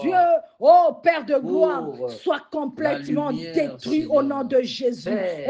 Dieu, oh Père de gloire, pour soit complètement lumière, détruit au nom Seigneur. de Jésus. Père,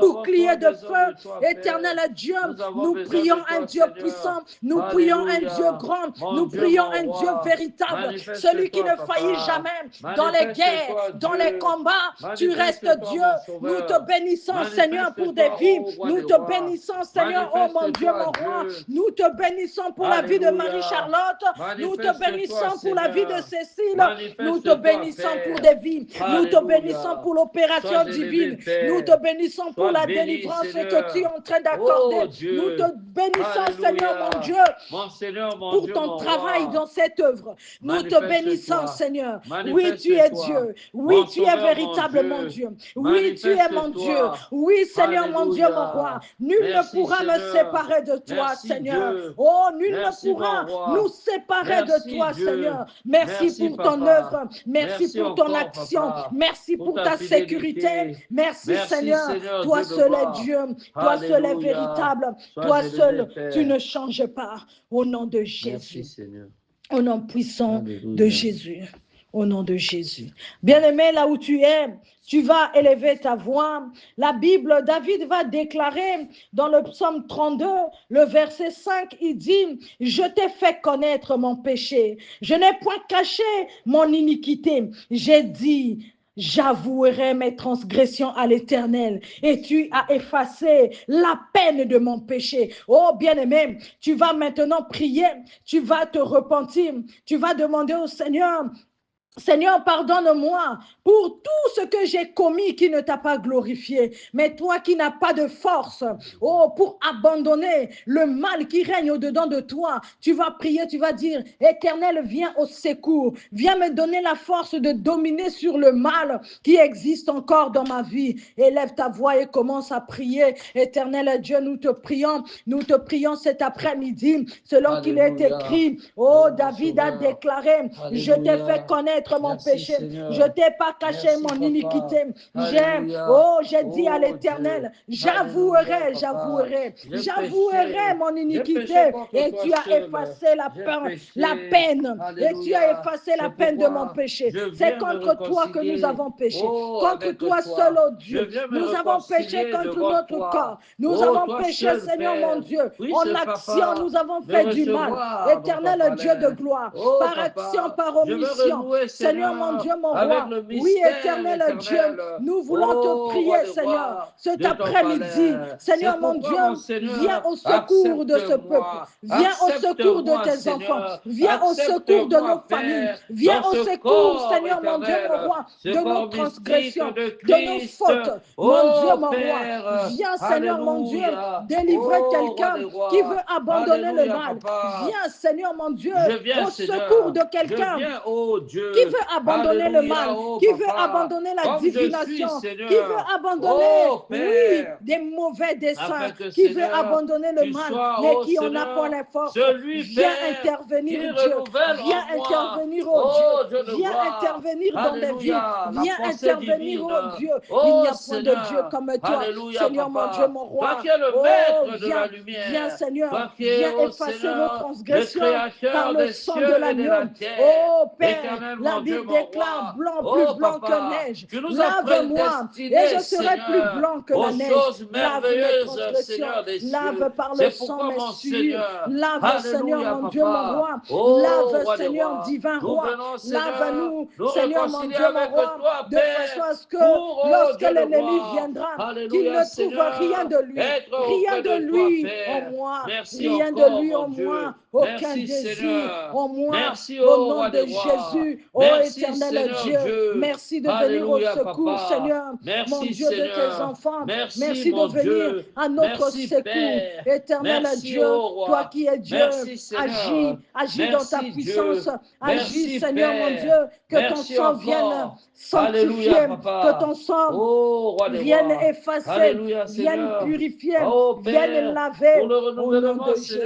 bouclier de besoin feu. de toi, Père. Éternel Dieu, Nous avons nous besoin prions de un toi, Dieu Seigneur. puissant, nous prions un Dieu Alléluia. grand, Mon nous Dieu, prions mon un Dieu roi. véritable, celui qui ne faillit jamais dans les guerres, dans les combats. Tu restes Dieu. Nous te bénissons, Seigneur, pour des vies. Nous te bénissons, Seigneur, oh mon Dieu, mon roi. Nous te bénissons pour la vie de Marie-Charlotte. Nous te bénissons pour la vie de Cécile. Nous te bénissons pour des vies. Nous te bénissons pour l'opération divine. Nous te bénissons pour la délivrance que tu es en train d'accorder. Nous te bénissons, Seigneur, mon Dieu, pour ton travail dans cette œuvre. Nous te bénissons, Seigneur. Oui, tu es Dieu. Oui, tu es véritablement Dieu. Oui, tu es mon Dieu. Oui, Seigneur, mon Dieu, mon roi. Nul ne pourra me séparer de toi, Seigneur. Oh, nul ne pourra nous séparer de toi, Seigneur. Merci pour ton œuvre. Merci pour ton action. Merci pour ta sécurité. Merci, Seigneur. Toi seul est Dieu. Toi seul est véritable. Toi seul, tu ne changes pas. Au nom de Jésus. Au nom puissant de Jésus. Au nom de Jésus. Bien-aimé, là où tu es, tu vas élever ta voix. La Bible, David va déclarer dans le psaume 32, le verset 5, il dit, « Je t'ai fait connaître mon péché. Je n'ai point caché mon iniquité. J'ai dit, j'avouerai mes transgressions à l'Éternel et tu as effacé la peine de mon péché. » Oh bien-aimé, tu vas maintenant prier, tu vas te repentir, tu vas demander au Seigneur, Seigneur, pardonne-moi pour tout ce que j'ai commis qui ne t'a pas glorifié. Mais toi qui n'as pas de force, oh, pour abandonner le mal qui règne au-dedans de toi, tu vas prier, tu vas dire, Éternel, viens au secours, viens me donner la force de dominer sur le mal qui existe encore dans ma vie. Élève ta voix et commence à prier. Éternel Dieu, nous te prions cet après-midi, selon qu'il est écrit, oh, David a déclaré, je t'ai fait connaître mon péché, Seigneur. Je t'ai pas caché mon iniquité. J'ai dit à l'Éternel, j'avouerai mon iniquité et tu as effacé la peine et tu as effacé la peine de mon péché. C'est contre toi que nous avons péché, contre toi seul, oh Dieu. Nous avons péché contre notre corps. Nous avons péché, Seigneur mon Dieu. En action, nous avons fait du mal. Éternel Dieu de gloire, par action, par omission. Seigneur mon Dieu, mon roi, oui, éternel Dieu, nous voulons te prier, Seigneur, cet après-midi. Seigneur mon Dieu, viens au secours de ce peuple, viens au secours de tes enfants, viens au secours de nos familles, viens au secours, Seigneur mon Dieu, mon roi, de nos transgressions, de nos fautes. Mon Dieu, mon roi, viens, Seigneur mon Dieu, délivrer quelqu'un qui veut abandonner le mal. Viens, Seigneur mon Dieu, au secours de quelqu'un qui veut abandonner le mal, qui veut abandonner la divination, qui veut abandonner, des mauvais desseins, qui veut abandonner le mal, mais qui en a pas les forces. Viens intervenir, Dieu. Viens intervenir, oh Dieu. Viens intervenir dans les vies. Viens intervenir, oh Dieu. Il n'y a point de Dieu comme toi. Seigneur, mon Dieu, mon roi. Viens, Seigneur. Viens effacer nos transgressions par le sang de l'agneau. Oh Père, la Bible déclare blanc, plus blanc que neige. Lave-moi et je serai plus blanc que la neige. Lave mes transgressions. Lave par le sang mes souillures. Lave, Seigneur, mon Dieu, mon roi. Lave, Seigneur, divin roi. Lave-nous, Seigneur, mon Dieu, mon roi, de façon à ce que lorsque l'ennemi viendra, qu'il ne trouve rien de lui. Rien de lui en moi. Rien de lui en moi. Aucun désir en moi. Au nom de Jésus. Oh éternel Dieu, merci de venir au secours, Seigneur, mon Dieu, de tes enfants. Merci de venir à notre secours. Éternel Dieu, toi qui es Dieu, agis dans ta puissance. Agis, Seigneur, mon Dieu, que ton sang vienne sanctifier, que ton sang vienne effacer, vienne purifier, vienne laver. Au nom de Jésus,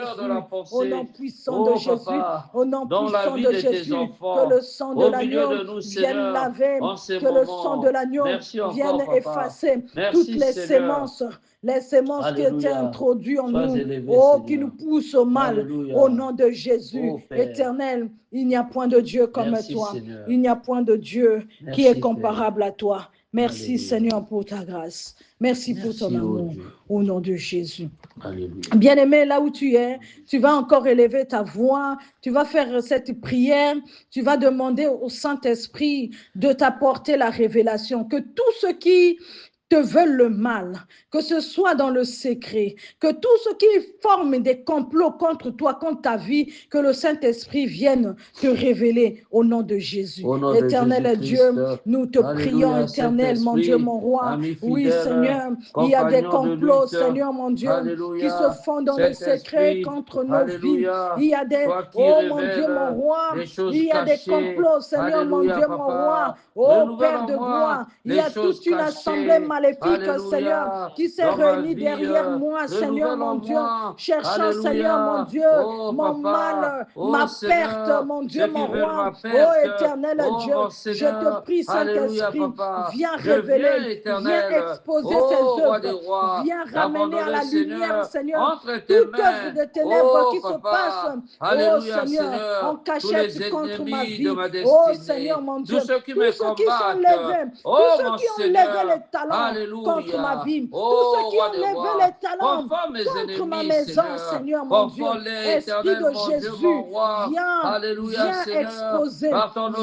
au nom puissant de Jésus, au nom puissant de Jésus, que le sang de l'agneau vienne laver, que le sang de l'agneau vienne effacer toutes les sémences qui étaient introduites en nous, qui nous poussent au mal, au nom de Jésus. Éternel, il n'y a point de Dieu comme toi. Il n'y a point de Dieu qui est comparable à toi. Merci, Alléluia. Seigneur, pour ta grâce. Merci pour ton Merci, oh amour. Dieu. Au nom de Jésus. Alléluia. Bien-aimé, là où tu es, tu vas encore élever ta voix, tu vas faire cette prière, tu vas demander au Saint-Esprit de t'apporter la révélation, que tout ce qui te veulent le mal, que ce soit dans le secret, que tout ce qui forme des complots contre toi, contre ta vie, que le Saint-Esprit vienne te révéler au nom de Jésus. Éternel Dieu, nous te prions, éternel, mon Dieu, mon roi. Oui, Seigneur, il y a des complots, Seigneur, mon Dieu, qui se font dans le secret contre nos vies. Il y a des, oh mon Dieu, mon roi, il y a des complots, Seigneur, mon Dieu, mon roi. Oh Père de gloire, il y a toute une assemblée maléfique, Seigneur, qui s'est réunie derrière moi, Seigneur, mon Dieu, cherchant, Seigneur, mon Dieu, mon mal, ma perte, mon Dieu, mon roi. Oh éternel Dieu, je te prie, Saint-Esprit, viens révéler, viens exposer ces œuvres, viens ramener à la lumière, Seigneur, toute œuvre de ténèbres qui se passe, oh Seigneur, en cachette contre ma vie, oh Seigneur, mon Dieu, tous ceux qui sont levés, tous ceux qui ont levé les talents contre ma vie, tous ceux qui ont levé les talents contre ma maison, Seigneur, mon Dieu, Esprit de Jésus, viens exposer,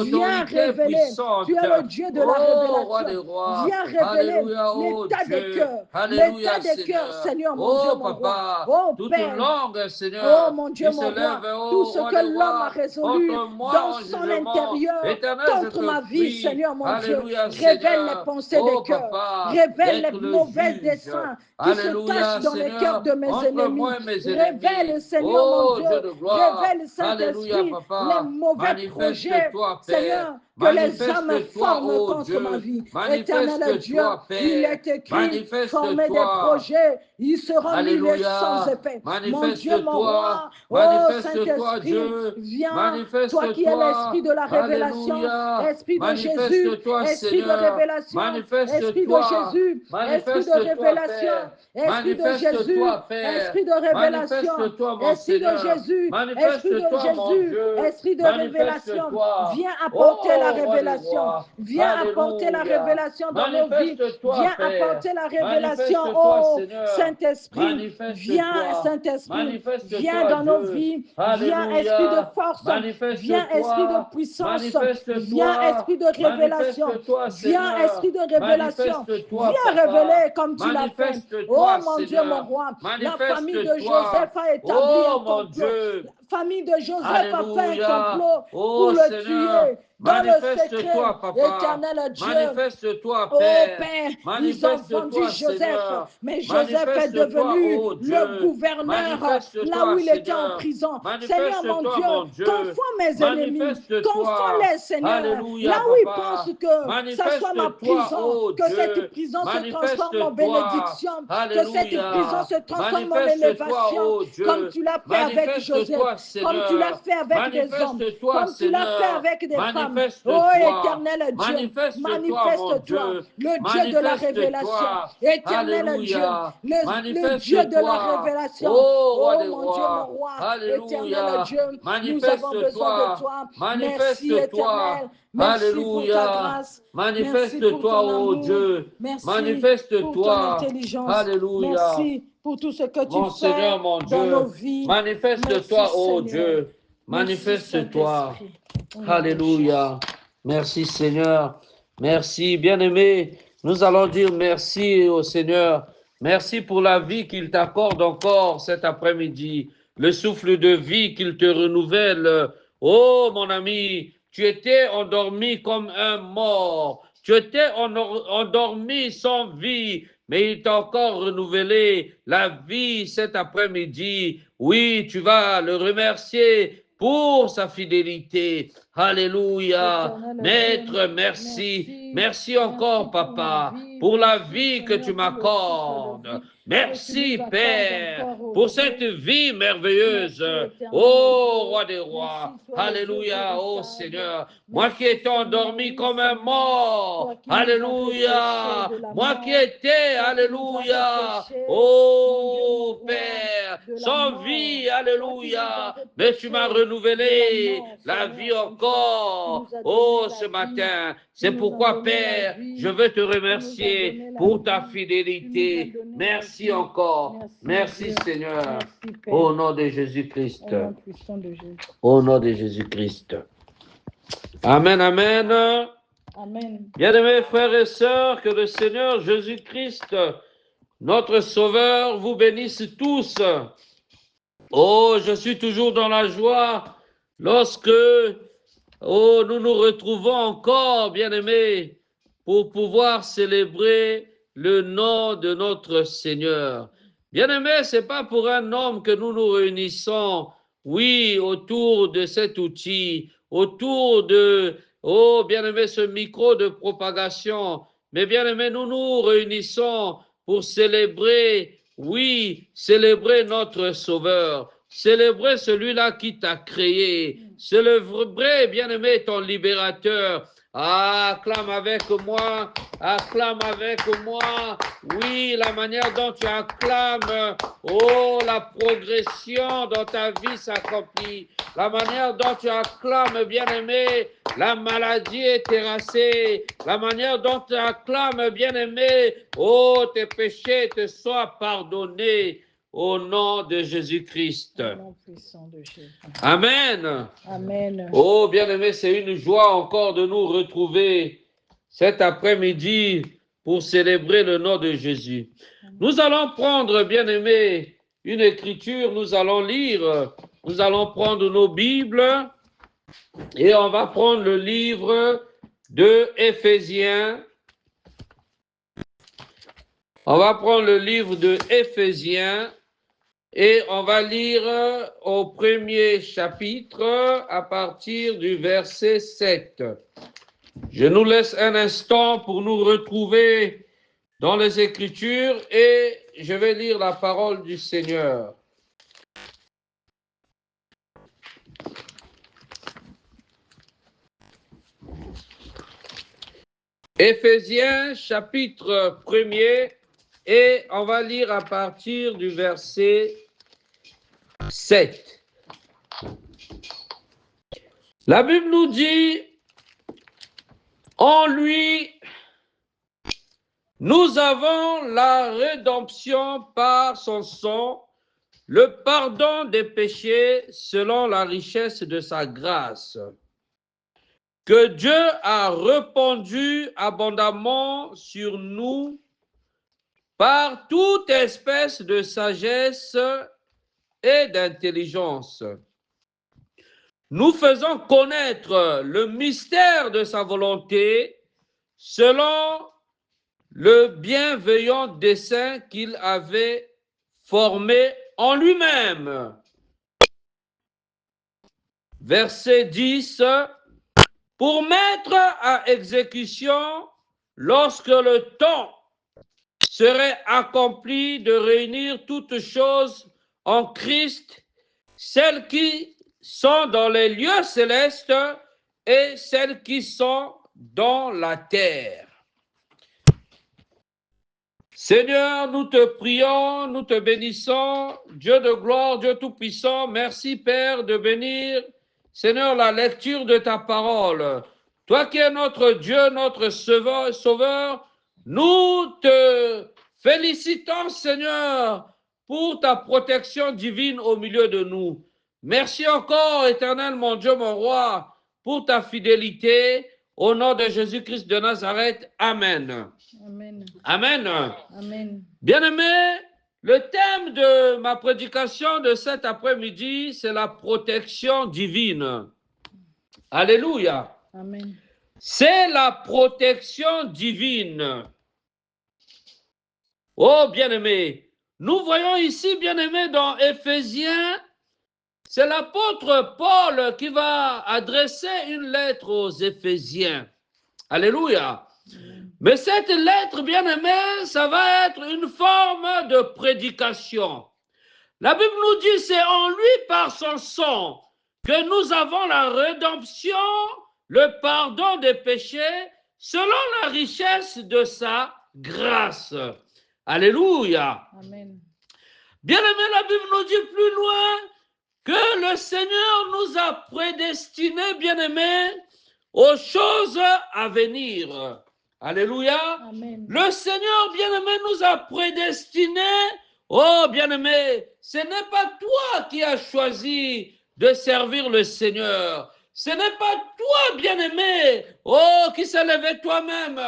viens révéler, tu es le Dieu de la révélation, viens révéler l'état des cœurs, l'état des cœurs, Seigneur, mon Dieu, mon roi, oh Père, oh mon Dieu, mon roi, tout ce que l'homme a résolu dans son intérieur contre ma vie, Seigneur, mon Dieu, révèle les pensées des cœurs, révèle les mauvais desseins qui se cachent dans les cœurs de mes ennemis, révèle, Seigneur, mon Dieu, révèle, Saint-Esprit, les mauvais projets, Seigneur, que les hommes forment contre ma vie. Éternel Dieu, il est écrit, former des projets, ils seront minés sans épée. Mon Dieu, mon roi, oh Saint-Esprit, viens, toi qui es l'esprit de la révélation, esprit de Jésus, esprit de révélation, esprit de Jésus, esprit de révélation, esprit de Jésus, esprit de révélation, esprit de Jésus, esprit de Jésus, esprit de révélation, viens apporter la révélation, viens apporter la révélation dans nos vies, viens apporter la révélation, oh Saint-Esprit, viens Saint-Esprit, viens dans nos vies, viens esprit de force, viens esprit de puissance, viens esprit de révélation, viens esprit de révélation, viens révéler comme tu l'as fait, oh mon Dieu, mon roi, la famille de Joseph a établi un complot, la famille de Joseph a fait un complot pour le tuer. Dans le secret, éternel Dieu, manifeste-toi, oh Père, Père, ils ont vendu Joseph, mais Joseph est devenu le gouverneur là où il était en prison. Seigneur mon Dieu, confonds mes ennemis, confonds-les, Seigneur, là où ils pensent que ça soit ma prison, que cette prison se transforme en bénédiction, que cette prison se transforme en élévation, comme tu l'as fait avec Joseph, comme tu l'as fait avec des hommes, comme tu l'as fait avec des femmes. Oh éternel Dieu, manifeste-toi, le Dieu de la révélation, éternel Dieu, le Dieu de la révélation. Oh mon Dieu, mon roi, éternel Dieu, nous avons besoin de toi. Merci éternel, merci pour ta grâce, manifeste-toi, oh Dieu, merci pour ton intelligence, merci pour tout ce que tu fais dans nos vies. Manifeste-toi, oh Dieu, manifeste-toi. Alléluia. Merci Seigneur. Merci bien-aimé. Nous allons dire merci au Seigneur. Merci pour la vie qu'il t'accorde encore cet après-midi. Le souffle de vie qu'il te renouvelle. Oh mon ami, tu étais endormi comme un mort. Tu étais endormi sans vie. Mais il t'a encore renouvelé la vie cet après-midi. Oui, tu vas le remercier pour sa fidélité. Alléluia. Maître, merci. Merci encore, Papa, pour la vie que tu m'accordes. Merci, Père, pour cette vie merveilleuse. Oh, Roi des rois. Alléluia, oh Seigneur. Moi qui étais endormi comme un mort. Alléluia. Moi qui étais, alléluia. Oh, Père, sans vie, alléluia. Mais tu m'as renouvelé la vie encore, oh, ce matin. C'est pourquoi, Père, je veux te remercier pour ta fidélité. Merci encore. Merci, Seigneur. Au nom de Jésus-Christ. Au nom de Jésus-Christ. Amen, amen. Amen. Bien-aimés frères et sœurs, que le Seigneur Jésus-Christ, notre Sauveur, vous bénisse tous. Oh, je suis toujours dans la joie lorsque nous nous retrouvons encore, bien-aimés, pour pouvoir célébrer le nom de notre Seigneur. Bien-aimés, ce n'est pas pour un homme que nous nous réunissons, oui, autour de cet outil, autour de, oh, bien-aimés, ce micro de propagation, mais bien-aimés, nous nous réunissons pour célébrer, oui, célébrer notre Sauveur, célébrer celui-là qui t'a créé, célébrer, bien-aimé, ton libérateur. Ah, acclame avec moi, oui, la manière dont tu acclames, oh, la progression dans ta vie s'accomplit, la manière dont tu acclames, bien-aimé, la maladie est terrassée, la manière dont tu acclames, bien-aimé, oh, tes péchés te soient pardonnés au nom de Jésus-Christ. Amen. Amen. Oh, bien-aimé, c'est une joie encore de nous retrouver cet après-midi pour célébrer le nom de Jésus. Nous allons prendre, bien-aimé, une écriture, nous allons lire, nous allons prendre nos Bibles et on va prendre le livre de Éphésiens. On va prendre le livre de Éphésiens et on va lire au premier chapitre à partir du verset 7. Je nous laisse un instant pour nous retrouver dans les Écritures et je vais lire la parole du Seigneur. Éphésiens chapitre 1er et on va lire à partir du verset 7. La Bible nous dit, en lui, nous avons la rédemption par son sang, le pardon des péchés selon la richesse de sa grâce, que Dieu a répandu abondamment sur nous par toute espèce de sagesse et d'intelligence. Nous faisons connaître le mystère de sa volonté selon le bienveillant dessein qu'il avait formé en lui-même. Verset 10, pour mettre à exécution, lorsque le temps serait accompli, de réunir toutes choses en Christ, celles qui sont dans les lieux célestes et celles qui sont dans la terre. Seigneur, nous te prions, nous te bénissons, Dieu de gloire, Dieu tout-puissant, merci Père de bénir, Seigneur, la lecture de ta parole. Toi qui es notre Dieu, notre Sauveur, nous te félicitons, Seigneur, pour ta protection divine au milieu de nous. Merci encore, Éternel, mon Dieu, mon Roi, pour ta fidélité. Au nom de Jésus-Christ de Nazareth, Amen. Amen. Amen. Amen. Bien-aimés, le thème de ma prédication de cet après-midi, c'est la protection divine. Alléluia. Amen. C'est la protection divine. Oh, bien-aimés, nous voyons ici, bien-aimés, dans Éphésiens, c'est l'apôtre Paul qui va adresser une lettre aux Éphésiens. Alléluia. Mais cette lettre, bien-aimée, ça va être une forme de prédication. La Bible nous dit, c'est en lui, par son sang, que nous avons la rédemption, le pardon des péchés, selon la richesse de sa grâce. Alléluia. Amen. Bien-aimé, la Bible nous dit plus loin que le Seigneur nous a prédestinés, bien-aimés, aux choses à venir. Alléluia. Amen. Le Seigneur, bien-aimé, nous a prédestinés. Oh, bien-aimé, ce n'est pas toi qui as choisi de servir le Seigneur. Ce n'est pas toi, bien-aimé, oh, qui s'est levé toi-même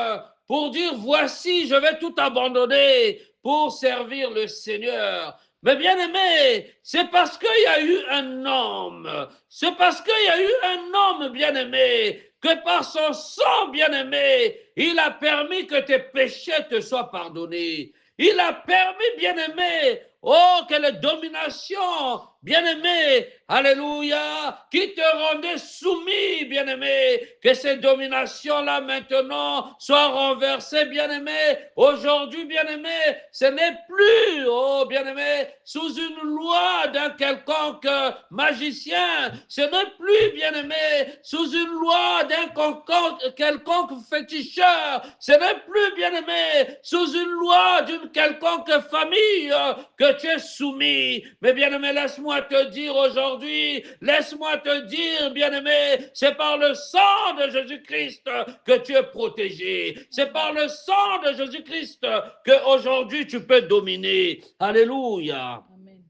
pour dire, voici, je vais tout abandonner pour servir le Seigneur. Mais bien-aimé, c'est parce qu'il y a eu un homme, c'est parce qu'il y a eu un homme, bien-aimé, que par son sang, bien-aimé, il a permis que tes péchés te soient pardonnés. Il a permis, bien-aimé, oh, que les dominations, bien-aimé, alléluia, qui te rendaient soumis, bien-aimé, que ces dominations-là maintenant soient renversées, bien-aimé. Aujourd'hui, bien-aimé, ce n'est plus, oh, bien-aimé, sous une loi d'un quelconque magicien, ce n'est plus, bien-aimé, sous une loi d'un quelconque féticheur, ce n'est plus, bien-aimé, sous une loi d'une quelconque famille que tu es soumis. Mais bien-aimé, laisse-moi te dire aujourd'hui, laisse-moi te dire, bien-aimé, c'est par le sang de Jésus-Christ que tu es protégé. C'est par le sang de Jésus-Christ que aujourd'hui tu peux dominer. Alléluia. Amen.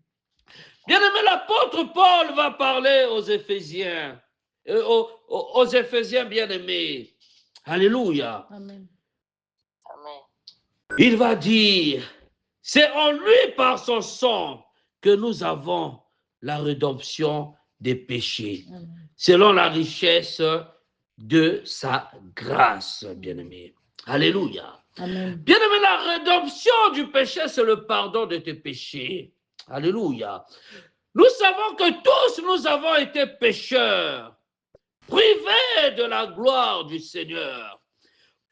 Bien-aimé, l'apôtre Paul va parler aux Éphésiens, aux Éphésiens bien-aimés. Alléluia. Amen. Il va dire, c'est en lui par son sang que nous avons la rédemption des péchés, selon la richesse de sa grâce, bien-aimé. Alléluia. Amen. Bien-aimé, la rédemption du péché, c'est le pardon de tes péchés. Alléluia. Nous savons que tous nous avons été pécheurs, privés de la gloire du Seigneur,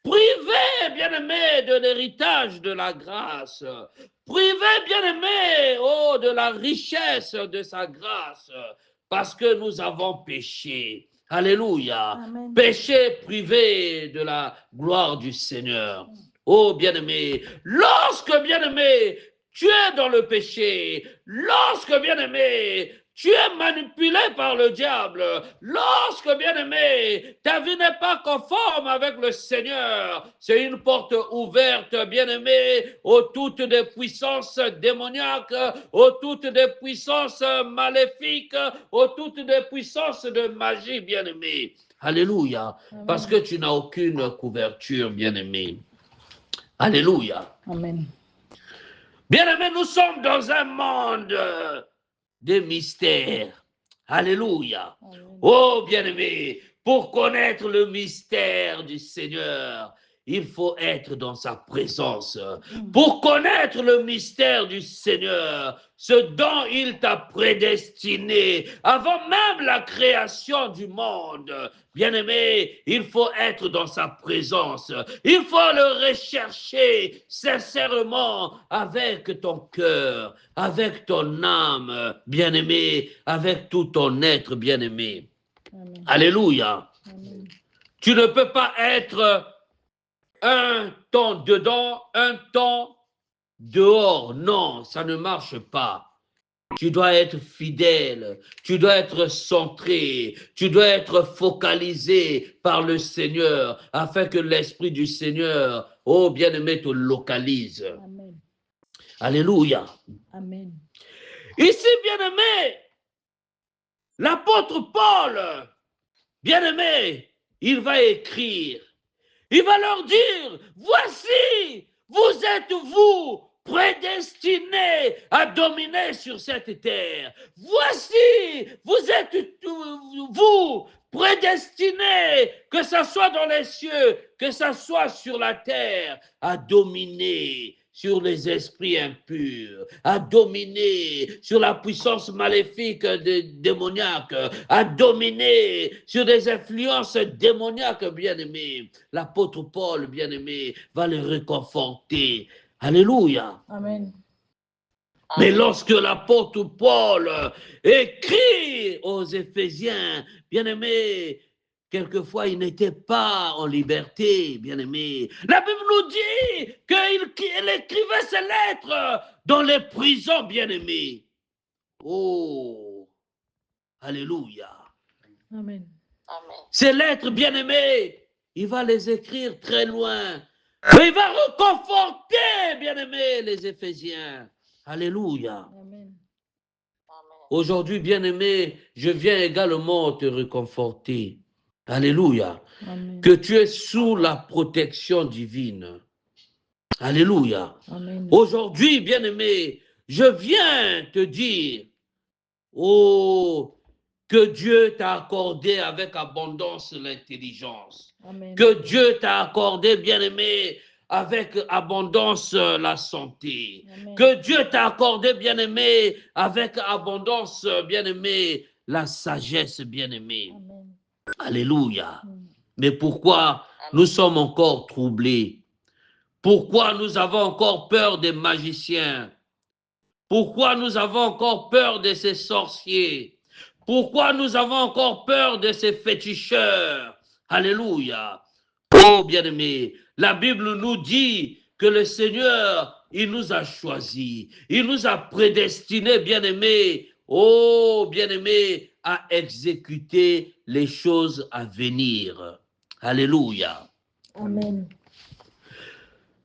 privés, bien-aimés, de l'héritage de la grâce, privés, bien-aimés, oh, de la richesse de sa grâce, parce que nous avons péché. Alléluia. Amen. Péché privé de la gloire du Seigneur. Oh, bien-aimé, lorsque, bien-aimé, tu es dans le péché, lorsque, bien-aimé, tu es manipulé par le diable, lorsque, bien-aimé, ta vie n'est pas conforme avec le Seigneur, c'est une porte ouverte, bien-aimé, aux toutes des puissances démoniaques, aux toutes des puissances maléfiques, aux toutes des puissances de magie, bien-aimé. Alléluia. Amen. Parce que tu n'as aucune couverture, bien-aimé. Alléluia. Amen. Bien-aimé, nous sommes dans un monde de mystères. Alléluia. Amen. Oh, bien-aimé, pour connaître le mystère du Seigneur, il faut être dans sa présence. Pour connaître le mystère du Seigneur, ce dont il t'a prédestiné avant même la création du monde, bien-aimé, il faut être dans sa présence. Il faut le rechercher sincèrement avec ton cœur, avec ton âme, bien-aimé, avec tout ton être, bien-aimé. Amen. Alléluia. Amen. Tu ne peux pas être un temps dedans, un temps dehors. Non, ça ne marche pas. Tu dois être fidèle, tu dois être centré, tu dois être focalisé par le Seigneur afin que l'Esprit du Seigneur, oh bien-aimé, te localise. Amen. Alléluia. Amen. Ici, bien-aimé, l'apôtre Paul, bien-aimé, il va écrire. Il va leur dire, voici, vous êtes vous prédestinés à dominer sur cette terre. Voici, vous êtes vous prédestinés, que ce soit dans les cieux, que ce soit sur la terre, à dominer sur les esprits impurs, à dominer sur la puissance maléfique démoniaque, à dominer sur des influences démoniaques, bien-aimés. L'apôtre Paul, bien-aimé, va les réconforter. Alléluia. Amen. Mais lorsque l'apôtre Paul écrit aux Éphésiens, bien-aimés, quelquefois, il n'était pas en liberté, bien-aimé. La Bible nous dit qu'il écrivait ses lettres dans les prisons, bien-aimé. Oh, alléluia. Amen. Ces lettres, bien-aimés, il va les écrire très loin. Mais il va reconforter, bien-aimés, les Éphésiens. Alléluia. Amen. Aujourd'hui, bien-aimé, je viens également te réconforter. Alléluia. Amen. Que tu es sous la protection divine. Alléluia. Amen. Aujourd'hui, bien-aimé, je viens te dire, oh, que Dieu t'a accordé avec abondance l'intelligence. Amen. Que Dieu t'a accordé, bien-aimé, avec abondance la santé. Amen. Que Dieu t'a accordé, bien-aimé, avec abondance, bien-aimé, la sagesse, bien-aimé. Amen. Alléluia. Mais pourquoi nous sommes encore troublés? Pourquoi nous avons encore peur des magiciens? Pourquoi nous avons encore peur de ces sorciers? Pourquoi nous avons encore peur de ces féticheurs? Alléluia. Oh bien-aimé, la Bible nous dit que le Seigneur, il nous a choisis, il nous a prédestinés, bien-aimé, oh bien-aimé, à exécuter les choses à venir. Alléluia. Amen.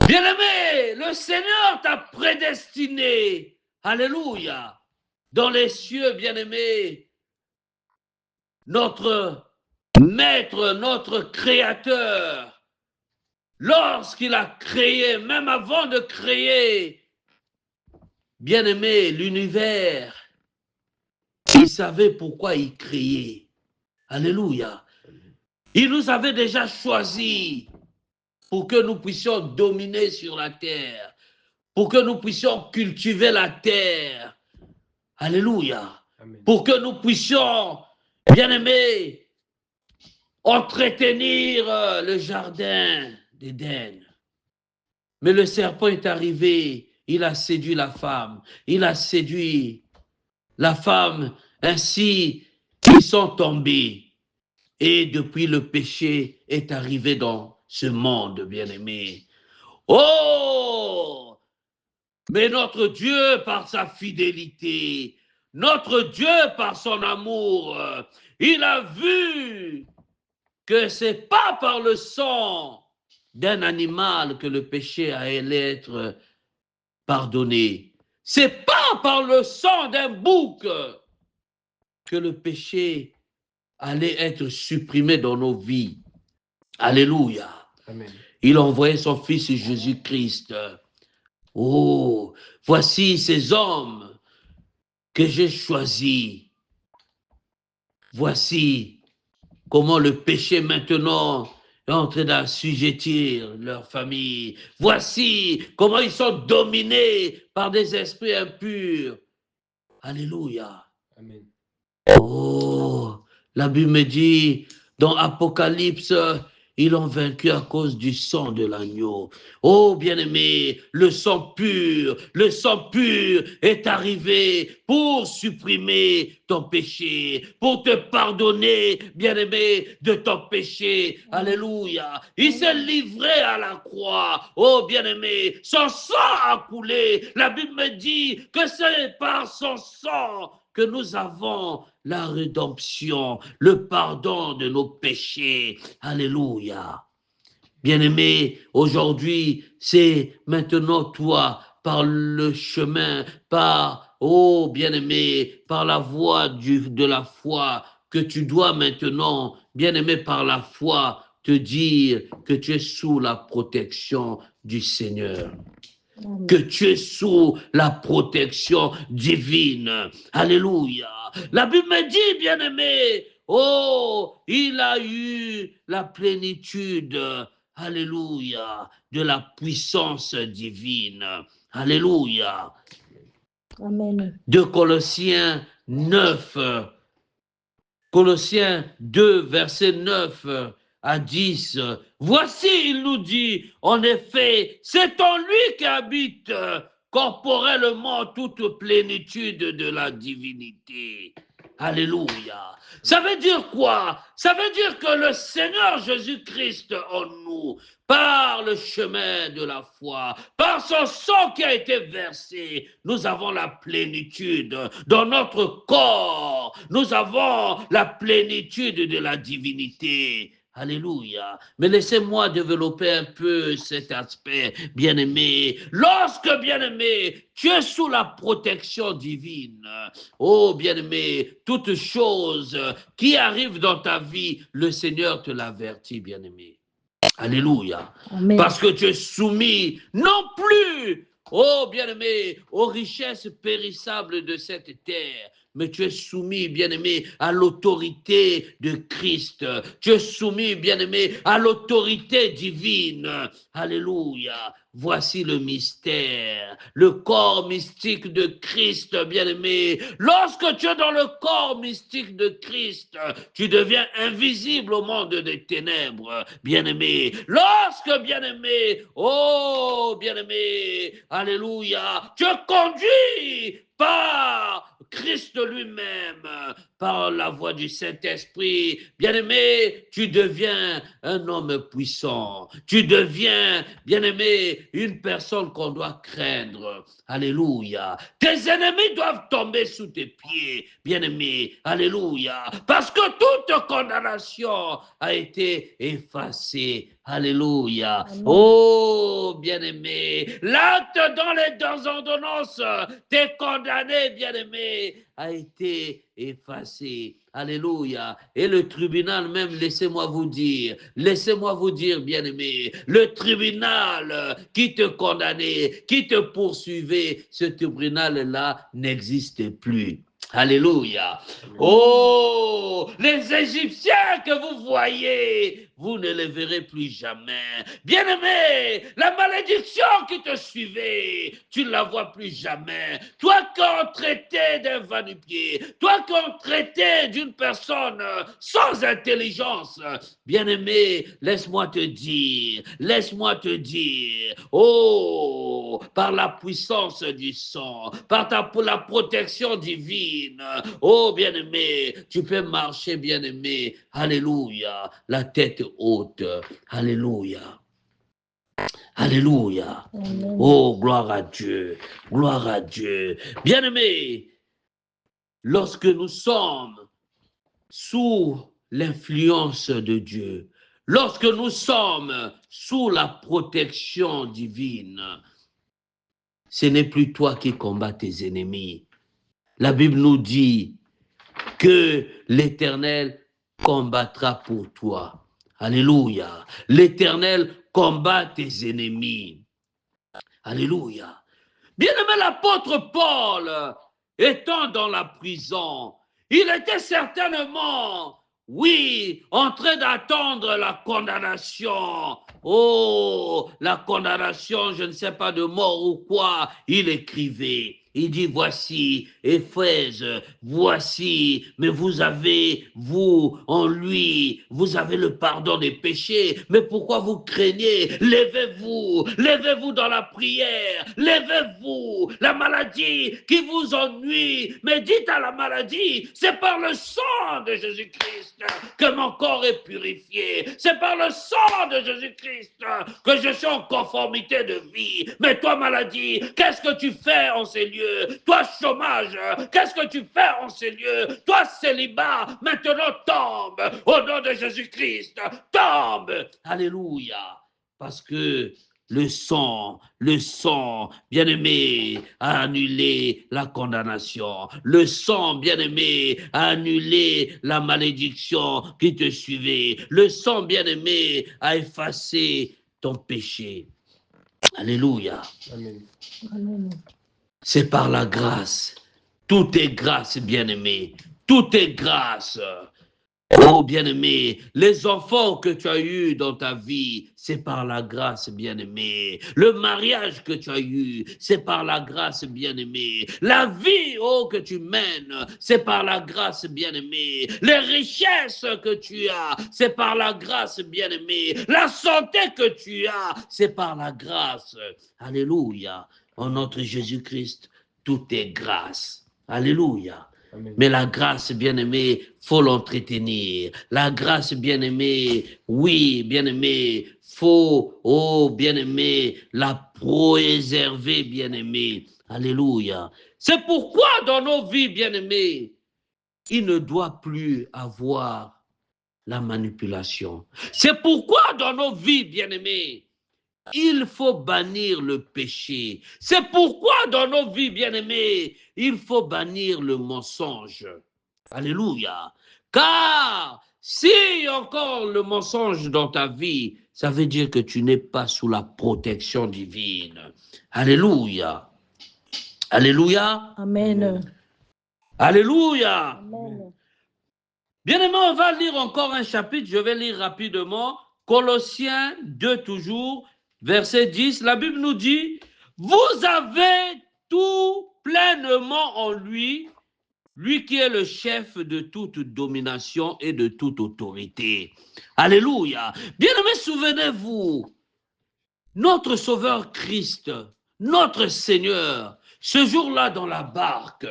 Bien-aimé, le Seigneur t'a prédestiné. Alléluia. Dans les cieux, bien-aimé, notre Maître, notre Créateur, lorsqu'il a créé, même avant de créer, bien-aimé, l'univers, il savait pourquoi il créait. Alléluia. Il nous avait déjà choisis pour que nous puissions dominer sur la terre, pour que nous puissions cultiver la terre. Alléluia. Amen. Pour que nous puissions, bien-aimés, entretenir le jardin d'Éden. Mais le serpent est arrivé, il a séduit la femme, il a séduit la femme, ainsi ils sont tombés. Et depuis le péché est arrivé dans ce monde, bien-aimé. Oh! Mais notre Dieu, par sa fidélité, notre Dieu, par son amour, il a vu que ce n'est pas par le sang d'un animal que le péché allait être pardonné. Ce n'est pas par le sang d'un bouc que le péché allait être supprimé dans nos vies. Alléluia. Amen. Il a envoyé son Fils Jésus-Christ. Oh, voici ces hommes que j'ai choisis. Voici comment le péché maintenant est en train d'assujettir leur famille. Voici comment ils sont dominés par des esprits impurs. Alléluia. Amen. Oh, la Bible me dit dans Apocalypse, ils l'ont vaincu à cause du sang de l'agneau. Oh, bien-aimé, le sang pur est arrivé pour supprimer ton péché, pour te pardonner, bien-aimé, de ton péché. Alléluia. Il s'est livré à la croix. Oh, bien-aimé, son sang a coulé. La Bible me dit que c'est par son sang que nous avons la rédemption, le pardon de nos péchés. Alléluia. Bien-aimé, aujourd'hui, c'est maintenant toi, par le chemin, oh bien-aimé, par la voie de la foi, que tu dois maintenant, bien-aimé, par la foi, te dire que tu es sous la protection du Seigneur. Que tu es sous la protection divine. Alléluia. La Bible me dit, bien-aimé, oh, il a eu la plénitude, alléluia, de la puissance divine. Alléluia. Amen. De Colossiens 9, Colossiens 2, verset 9 à 10. Voici, il nous dit, en effet, c'est en lui qu'habite corporellement toute plénitude de la divinité. Alléluia. Ça veut dire quoi? Ça veut dire que le Seigneur Jésus-Christ en nous, par le chemin de la foi, par son sang qui a été versé, nous avons la plénitude dans notre corps. Nous avons la plénitude de la divinité. Alléluia. Mais laissez-moi développer un peu cet aspect, bien-aimé. Lorsque, bien-aimé, tu es sous la protection divine, oh, bien-aimé, toute chose qui arrive dans ta vie, le Seigneur te l'avertit, bien-aimé. Alléluia. Amen. Parce que tu es soumis non plus, oh bien-aimé, aux richesses périssables de cette terre, mais tu es soumis, bien-aimé, à l'autorité de Christ. Tu es soumis, bien-aimé, à l'autorité divine. Alléluia. Voici le mystère, le corps mystique de Christ, bien-aimé. Lorsque tu es dans le corps mystique de Christ, tu deviens invisible au monde des ténèbres, bien-aimé. Lorsque, bien-aimé, oh, bien-aimé, alléluia, tu es conduit par Christ lui-même, par la voix du Saint-Esprit. Bien-aimé, tu deviens un homme puissant. Tu deviens, bien-aimé, une personne qu'on doit craindre. Alléluia. Tes ennemis doivent tomber sous tes pieds, bien-aimé. Alléluia. Parce que toute condamnation a été effacée. Alléluia. Amen. Oh, bien-aimé, l'acte dans les deux ordonnances, t'es condamné, bien-aimé, a été effacé. Alléluia. Et le tribunal même, laissez-moi vous dire, bien-aimé, le tribunal qui te condamnait, qui te poursuivait, ce tribunal-là n'existe plus. Alléluia. Oh, les Égyptiens que vous voyez, vous ne les verrez plus jamais. Bien-aimé, la malédiction qui te suivait, tu ne la vois plus jamais. Toi qu'on traitait d'un va-nu-pied, toi qu'on traitait d'une personne sans intelligence, bien-aimé, laisse-moi te dire, oh, par la puissance du sang, par la protection divine, oh, bien-aimé, tu peux marcher, bien-aimé, alléluia, la tête haute, alléluia. Alléluia. Amen. Oh, gloire à Dieu. Gloire à Dieu. Bien-aimés, lorsque nous sommes sous l'influence de Dieu, lorsque nous sommes sous la protection divine, ce n'est plus toi qui combats tes ennemis. La Bible nous dit que l'Éternel combattra pour toi. Alléluia. L'Éternel combat tes ennemis. Alléluia. Bien-aimé, l'apôtre Paul, étant dans la prison, il était certainement, oui, en train d'attendre la condamnation. Oh, la condamnation, je ne sais pas, de mort ou quoi, il écrivait. Il dit, voici, Éphèse, voici, mais vous avez, vous, en lui, vous avez le pardon des péchés. Mais pourquoi vous craignez? Levez-vous dans la prière, levez-vous. La maladie qui vous ennuie, mais dites à la maladie, c'est par le sang de Jésus-Christ que mon corps est purifié. C'est par le sang de Jésus-Christ que je suis en conformité de vie. Mais toi, maladie, qu'est-ce que tu fais en ces lieux? Toi, chômage, qu'est-ce que tu fais en ces lieux? Toi, célibat, maintenant tombe au nom de Jésus-Christ. Tombe. Alléluia. Parce que le sang, bien-aimé, a annulé la condamnation. Le sang, bien-aimé, a annulé la malédiction qui te suivait. Le sang, bien-aimé, a effacé ton péché. Alléluia. Amen. Amen. C'est par la grâce. Tout est grâce, bien-aimé. Tout est grâce. Oh, bien-aimé, les enfants que tu as eus dans ta vie, c'est par la grâce, bien-aimé. Le mariage que tu as eu, c'est par la grâce, bien-aimé. La vie, oh, que tu mènes, c'est par la grâce, bien-aimé. Les richesses que tu as, c'est par la grâce, bien-aimé. La santé que tu as, c'est par la grâce. Alléluia. En notre Jésus-Christ, tout est grâce. Alléluia. Mais la grâce, bien-aimé, faut l'entretenir. La grâce, bien-aimé, oui, bien-aimé, faut, oh, bien-aimé, la préserver, bien-aimé. Alléluia. C'est pourquoi dans nos vies, bien-aimés, il ne doit plus avoir la manipulation. C'est pourquoi dans nos vies, bien-aimés, il faut bannir le péché. C'est pourquoi dans nos vies, bien-aimés, il faut bannir le mensonge. Alléluia. Car si encore le mensonge dans ta vie, ça veut dire que tu n'es pas sous la protection divine. Alléluia. Alléluia. Amen. Alléluia. Amen. Bien-aimé, on va lire encore un chapitre, je vais lire rapidement. Colossiens 2 toujours, verset 10. La Bible nous dit, vous avez tout pleinement en lui, lui qui est le chef de toute domination et de toute autorité. Alléluia. Bien-aimé, souvenez-vous, notre Sauveur Christ, notre Seigneur, ce jour-là dans la barque,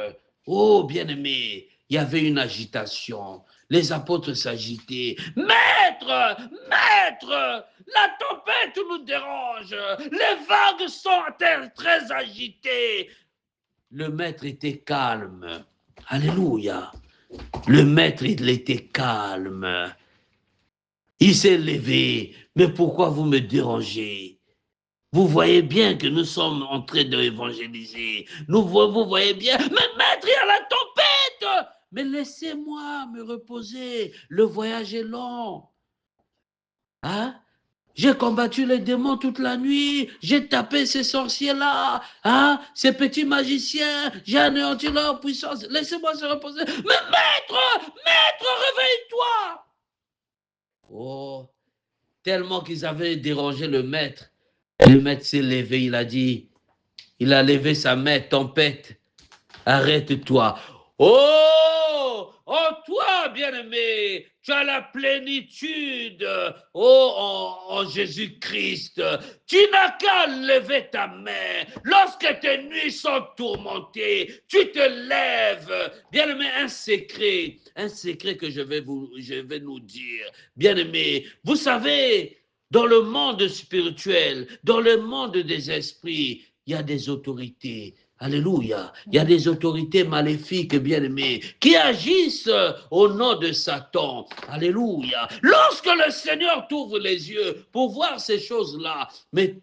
oh bien-aimé, il y avait une agitation. Les apôtres s'agitaient. Maître, maître, la tempête nous dérange. Les vagues sont très agitées. Le maître était calme. Alléluia. Le maître, il était calme. Il s'est levé. Mais pourquoi vous me dérangez? Vous voyez bien que nous sommes en train d'évangéliser. Vous voyez bien. Mais maître, il y a la tempête. Mais laissez-moi me reposer. Le voyage est long. Hein? J'ai combattu les démons toute la nuit. J'ai tapé ces sorciers-là. Hein? Ces petits magiciens. J'ai anéanti leur puissance. Laissez-moi se reposer. Mais maître, réveille-toi. Oh, tellement qu'ils avaient dérangé le maître. Le maître s'est levé, il a levé sa main, tempête, arrête-toi. Oh, en toi, bien-aimé, tu as la plénitude, oh, en Jésus-Christ. Tu n'as qu'à lever ta main. Lorsque tes nuits sont tourmentées, tu te lèves. Bien-aimé, un secret que je vais nous dire. Bien-aimé, vous savez, dans le monde spirituel, dans le monde des esprits, il y a des autorités. Alléluia. Il y a des autorités maléfiques, bien-aimées, qui agissent au nom de Satan. Alléluia. Lorsque le Seigneur t'ouvre les yeux pour voir ces choses-là, mais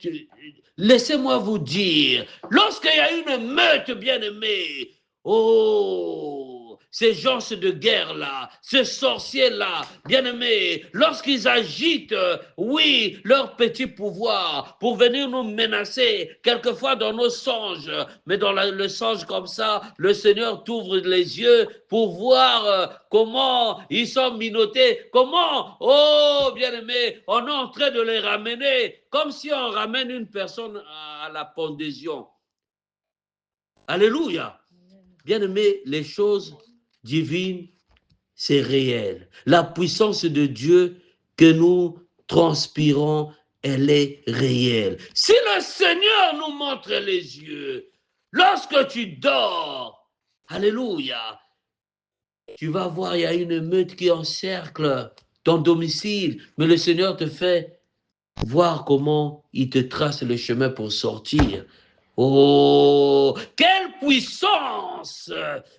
laissez-moi vous dire, lorsqu'il y a une meute, bien-aimée, oh, ces gens de guerre-là, ces sorciers-là, bien-aimés, lorsqu'ils agitent, oui, leur petit pouvoir pour venir nous menacer, quelquefois dans nos songes, mais dans le songe comme ça, le Seigneur t'ouvre les yeux pour voir comment ils sont minautés, comment, oh, bien-aimés, on est en train de les ramener, comme si on ramène une personne à la pendaison. Alléluia. Bien-aimé, les choses divines, c'est réel. La puissance de Dieu que nous transpirons, elle est réelle. Si le Seigneur nous montre les yeux, lorsque tu dors, alléluia, tu vas voir, il y a une meute qui encercle ton domicile, mais le Seigneur te fait voir comment il te trace le chemin pour sortir. Oh, quelle puissance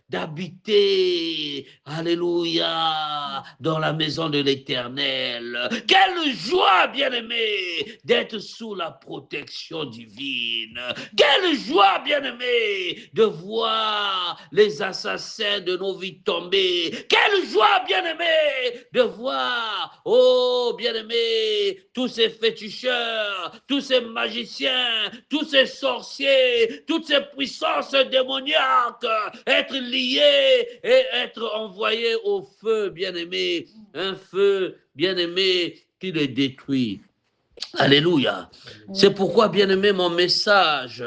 d'habiter, alléluia, dans la maison de l'Éternel. Quelle joie, bien-aimé, d'être sous la protection divine. Quelle joie, bien-aimé, de voir les assassins de nos vies tomber. Quelle joie, bien-aimé, de voir, oh, bien-aimé, tous ces féticheurs, tous ces magiciens, tous ces sorciers, toutes ces puissances démoniaques, être liées et être envoyées au feu, bien-aimé, un feu, bien-aimé, qui les détruit. Alléluia. C'est pourquoi, bien-aimé, mon message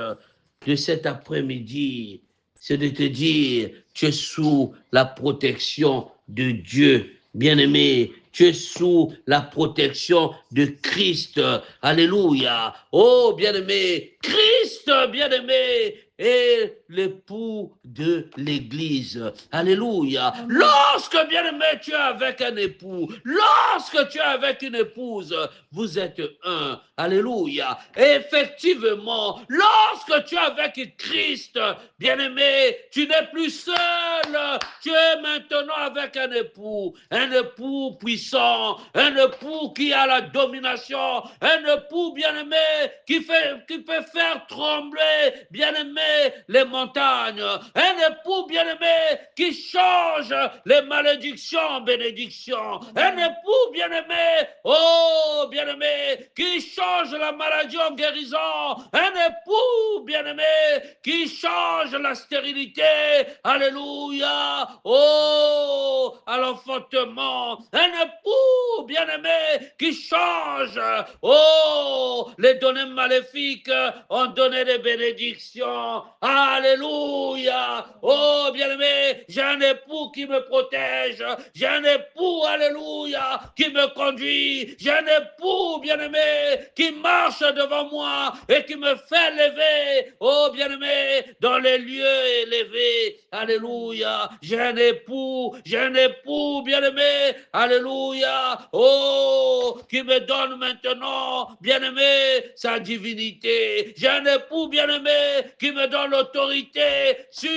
de cet après-midi, c'est de te dire, tu es sous la protection de Dieu. Bien-aimé, tu es sous la protection de Christ. Alléluia. Oh, bien-aimé, Christ, bien-aimé, est l'époux de l'Église. Alléluia. Lorsque, bien-aimé, tu es avec un époux, lorsque tu es avec une épouse, vous êtes un. Alléluia. Et effectivement, lorsque tu es avec Christ, bien-aimé, tu n'es plus seul. Tu es maintenant avec un époux puissant, un époux qui a la domination, un époux, bien-aimé, qui peut faire trembler, bien-aimé, les montagnes, un époux, bien-aimé, qui change les malédictions en bénédictions, un époux, bien-aimé, oh, bien-aimé, qui change la maladie en guérison, un époux, bien-aimé, qui change la stérilité, alléluia, oh, à l'enfantement, un époux, bien-aimé, qui change, oh, les données maléfiques en données de bénédictions, alléluia, oh, bien-aimé, j'ai un époux qui me protège, j'ai un époux, alléluia, qui me conduit, j'ai un époux, bien-aimé, qui marche devant moi et qui me fait lever, oh, bien-aimé, dans les lieux élevés, alléluia, j'ai un époux, bien-aimé, alléluia, oh, qui me donne maintenant, bien-aimé, sa divinité, j'ai un époux, bien-aimé, qui me donne l'autorité sur,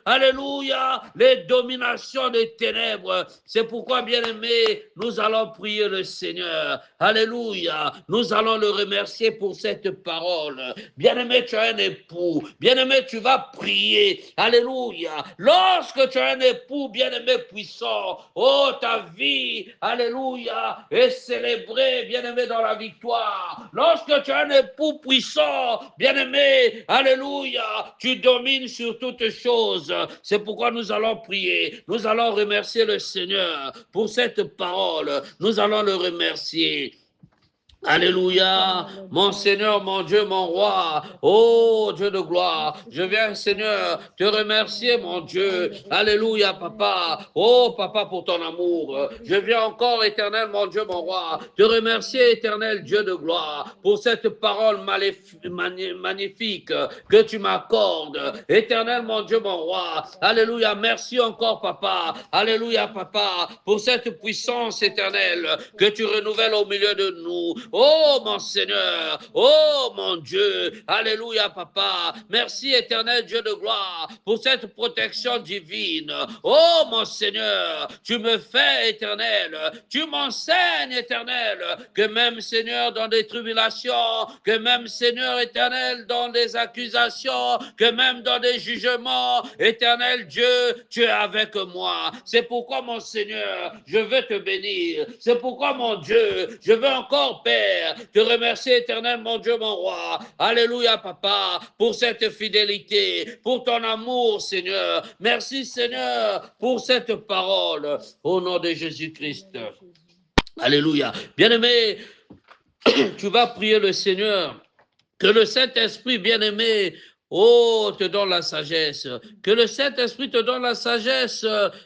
alléluia, les dominations des ténèbres. C'est pourquoi, bien-aimé, nous allons prier le Seigneur, alléluia, nous allons le remercier pour cette parole. Bien-aimé, tu as un époux, bien-aimé, tu vas prier, alléluia, lorsque tu as un époux, bien-aimé, puissant, oh, ta vie, alléluia, est célébrée, bien-aimé, dans la victoire. Lorsque tu as un époux puissant, bien-aimé, alléluia, tu domines sur toutes choses. C'est pourquoi nous allons prier, nous allons remercier le Seigneur pour cette parole, nous allons le remercier. Alléluia, mon Seigneur, mon Dieu, mon roi, oh Dieu de gloire, je viens, Seigneur, te remercier, mon Dieu, alléluia, papa, oh papa, pour ton amour, je viens encore, éternel, mon Dieu, mon roi, te remercier, éternel Dieu de gloire, pour cette parole magnifique que tu m'accordes, éternel, mon Dieu, mon roi, alléluia, merci encore, papa, alléluia, papa, pour cette puissance éternelle que tu renouvelles au milieu de nous. Oh mon Seigneur, oh mon Dieu, alléluia papa, merci éternel Dieu de gloire pour cette protection divine. Oh mon Seigneur, tu me fais éternel, tu m'enseignes éternel, que même Seigneur dans des tribulations, que même Seigneur éternel dans des accusations, que même dans des jugements, éternel Dieu, tu es avec moi. C'est pourquoi mon Seigneur, je veux te bénir. C'est pourquoi mon Dieu, je veux encore Père, te remercier éternel mon Dieu, mon roi. Alléluia papa, pour cette fidélité, pour ton amour Seigneur. Merci Seigneur pour cette parole. Au nom de Jésus-Christ. Alléluia. Bien-aimé, tu vas prier le Seigneur. Que le Saint-Esprit bien-aimé, oh, te donne la sagesse. Que le Saint-Esprit te donne la sagesse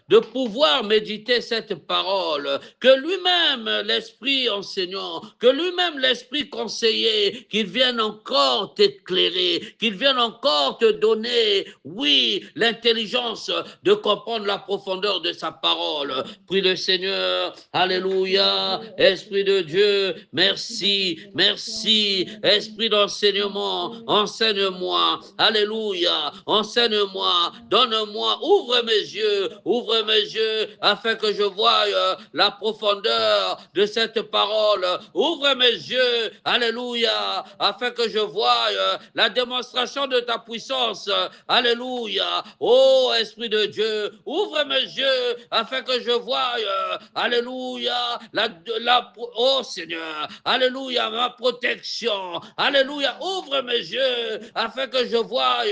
de pouvoir méditer cette parole. Que lui-même, l'Esprit enseignant, que lui-même, l'Esprit conseiller, qu'il vienne encore t'éclairer, qu'il vienne encore te donner, oui, l'intelligence de comprendre la profondeur de sa parole. Prie le Seigneur. Alléluia. Esprit de Dieu, merci, merci. Esprit d'enseignement, enseigne-moi. Alléluia, enseigne-moi, donne-moi, ouvre mes yeux, afin que je voie la profondeur de cette parole. Ouvre mes yeux, alléluia, afin que je voie la démonstration de ta puissance. Alléluia, ô Esprit de Dieu, ouvre mes yeux, afin que je voie, alléluia, oh Seigneur, alléluia, ma protection. Alléluia, ouvre mes yeux, afin que je voie,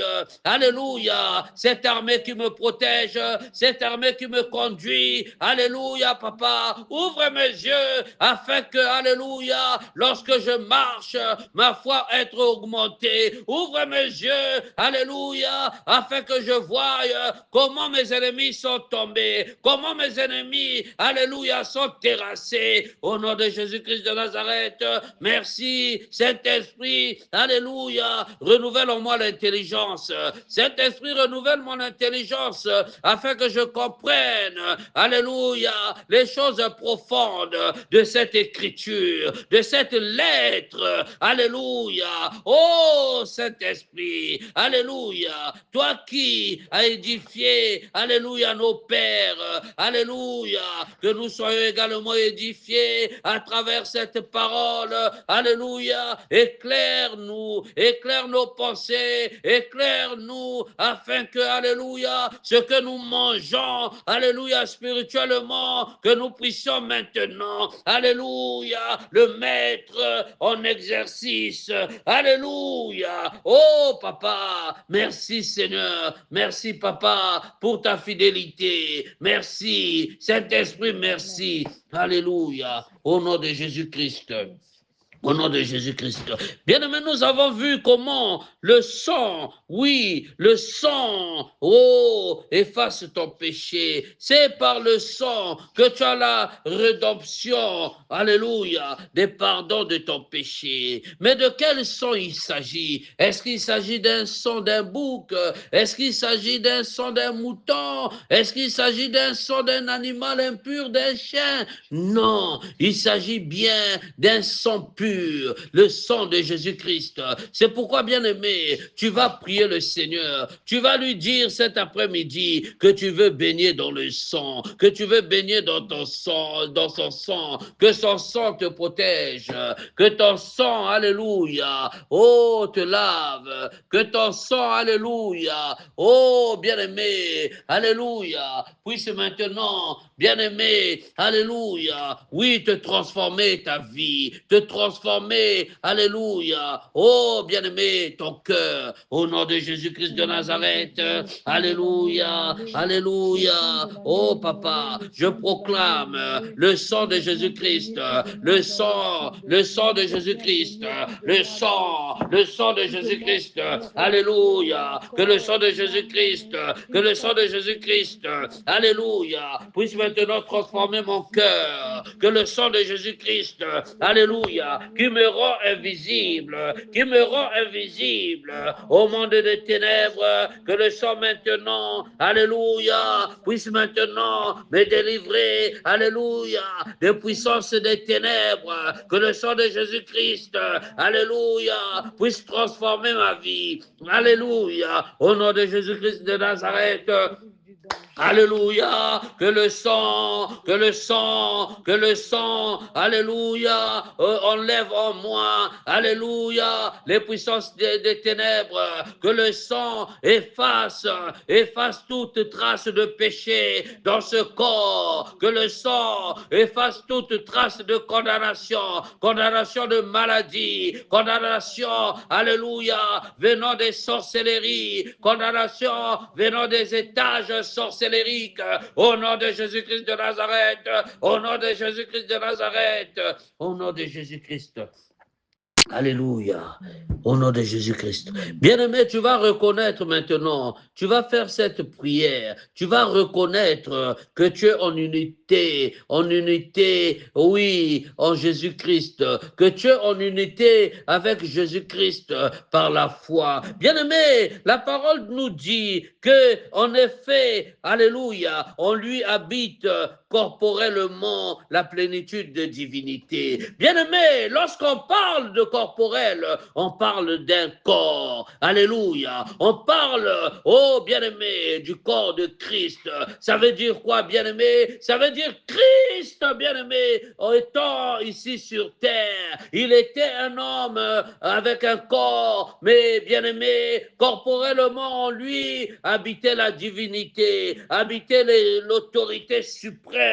alléluia, cette armée qui me protège, cette armée qui me conduit, alléluia, papa, ouvre mes yeux, afin que, alléluia, lorsque je marche, ma foi être augmentée, ouvre mes yeux, alléluia, afin que je voie comment mes ennemis sont tombés, comment mes ennemis, alléluia, sont terrassés, au nom de Jésus-Christ de Nazareth, merci, Saint-Esprit, alléluia, renouvelle en moi l'intelligence, intelligence. Saint-Esprit, renouvelle mon intelligence afin que je comprenne, alléluia, les choses profondes de cette écriture, de cette lettre. Alléluia. Oh Saint-Esprit, alléluia. Toi qui as édifié, alléluia, nos pères, alléluia, que nous soyons également édifiés à travers cette parole. Alléluia. Éclaire-nous, éclaire nos pensées, éclaire-nous afin que, alléluia, ce que nous mangeons, alléluia, spirituellement, que nous puissions maintenant, alléluia, le mettre en exercice. Alléluia. Oh papa, merci Seigneur, merci papa pour ta fidélité. Merci Saint-Esprit, merci. Alléluia. Au nom de Jésus-Christ. Au nom de Jésus-Christ. Bien-aimés, nous avons vu comment le sang, oui, le sang, oh, efface ton péché. C'est par le sang que tu as la rédemption, alléluia, des pardons de ton péché. Mais de quel sang il s'agit? Est-ce qu'il s'agit d'un sang d'un bouc? Est-ce qu'il s'agit d'un sang d'un mouton? Est-ce qu'il s'agit d'un sang d'un animal impur, d'un chien? Non, il s'agit bien d'un sang pur, le sang de Jésus-Christ. C'est pourquoi, bien-aimé, tu vas prier le Seigneur. Tu vas lui dire cet après-midi que tu veux baigner dans le sang, que tu veux baigner dans ton sang, dans son sang, que son sang te protège, que ton sang, alléluia, oh, te lave, que ton sang, alléluia, oh, bien-aimé, alléluia, puisse maintenant, bien-aimé, alléluia, oui, te transformer ta vie, te transformer, alléluia, oh, bien-aimé, ton cœur, au nom de Jésus-Christ de Nazareth, alléluia, alléluia, oh, papa, je proclame le sang de Jésus-Christ, le sang de Jésus-Christ, le sang de Jésus-Christ, alléluia, que le sang de Jésus-Christ, que le sang de Jésus-Christ, alléluia, puisse maintenant transformer mon cœur, que le sang de Jésus-Christ, alléluia, qui me rend invisible au monde des ténèbres, que le sang maintenant, alléluia, puisse maintenant me délivrer, alléluia, des puissances des ténèbres, que le sang de Jésus-Christ, alléluia, puisse transformer ma vie, alléluia, au nom de Jésus-Christ de Nazareth. Alléluia, que le sang, alléluia, enlève en moi, alléluia, les puissances des ténèbres, que le sang efface toute trace de péché dans ce corps, que le sang efface toute trace de condamnation de maladie, condamnation, alléluia, venant des sorcelleries, condamnation venant des étages sorcelleriques, au nom de Jésus-Christ de Nazareth, au nom de Jésus-Christ de Nazareth, au nom de Jésus-Christ. Alléluia, au nom de Jésus-Christ. Bien-aimé, tu vas reconnaître maintenant, tu vas faire cette prière, tu vas reconnaître que tu es en unité, oui, en Jésus-Christ, que tu es en unité avec Jésus-Christ par la foi. Bien-aimé, la parole nous dit que, en effet, alléluia, on lui habite corporellement la plénitude de divinité. Bien-aimé, lorsqu'on parle de corporel, on parle d'un corps. Alléluia. On parle, oh bien-aimé, du corps de Christ. Ça veut dire quoi, bien-aimé? Ça veut dire Christ, bien-aimé, étant ici sur terre. Il était un homme avec un corps, mais bien-aimé, corporellement, en lui, habitait la divinité, habitait l'autorité suprême.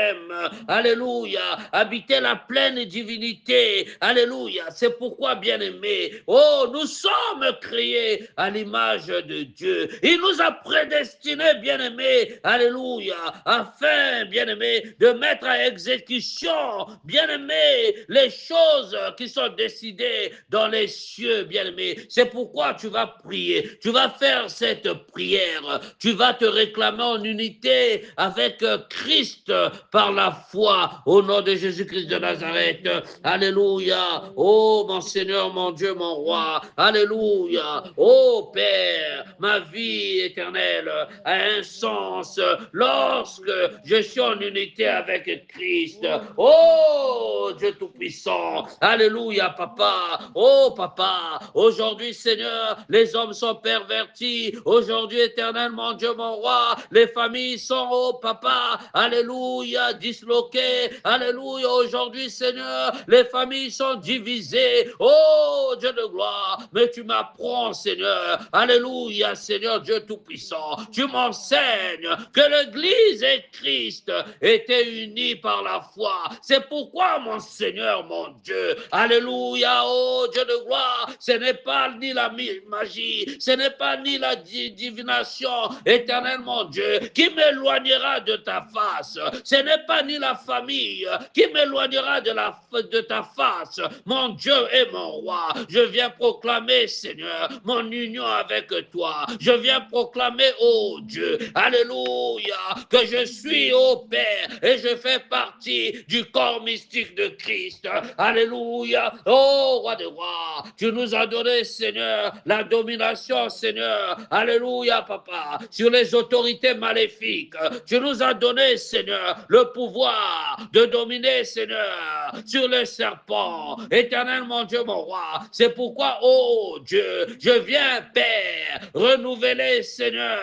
Alléluia. Habitait la pleine divinité. Alléluia. C'est pourquoi, bien-aimés, oh, nous sommes créés à l'image de Dieu. Il nous a prédestinés, bien-aimés, alléluia, afin, bien-aimés, de mettre à exercer exécution, bien-aimé, les choses qui sont décidées dans les cieux, bien-aimé. C'est pourquoi tu vas prier, tu vas faire cette prière, tu vas te réclamer en unité avec Christ par la foi au nom de Jésus-Christ de Nazareth. Alléluia. Oh mon Seigneur, mon Dieu, mon roi. Alléluia. Oh Père, ma vie éternelle a un sens lorsque je suis en unité avec Christ. Oh Dieu Tout-Puissant. Alléluia, Papa. Oh Papa, aujourd'hui Seigneur, les hommes sont pervertis. Aujourd'hui, éternel, mon Dieu, mon roi, les familles sont, oh Papa, alléluia, disloquées. Alléluia, aujourd'hui Seigneur, les familles sont divisées. Oh Dieu de gloire, mais tu m'apprends Seigneur. Alléluia, Seigneur Dieu Tout-Puissant. Tu m'enseignes que l'Église et Christ étaient unis par la foi. C'est pourquoi, mon Seigneur, mon Dieu, alléluia, oh Dieu de gloire, ce n'est pas ni la magie, ce n'est pas ni la divination, éternel mon Dieu, qui m'éloignera de ta face. Ce n'est pas ni la famille qui m'éloignera de ta face, mon Dieu et mon roi. Je viens proclamer, Seigneur, mon union avec toi. Je viens proclamer, oh Dieu, alléluia, que je suis, oh Père, et je fais partie du corps mystique de Christ. Alléluia, oh roi des rois, tu nous as donné, Seigneur, la domination, Seigneur. Alléluia, Papa, sur les autorités maléfiques. Tu nous as donné, Seigneur, le pouvoir de dominer, Seigneur, sur les serpents. Éternel, mon Dieu, mon roi. C'est pourquoi, oh Dieu, je viens, Père, renouveler, Seigneur,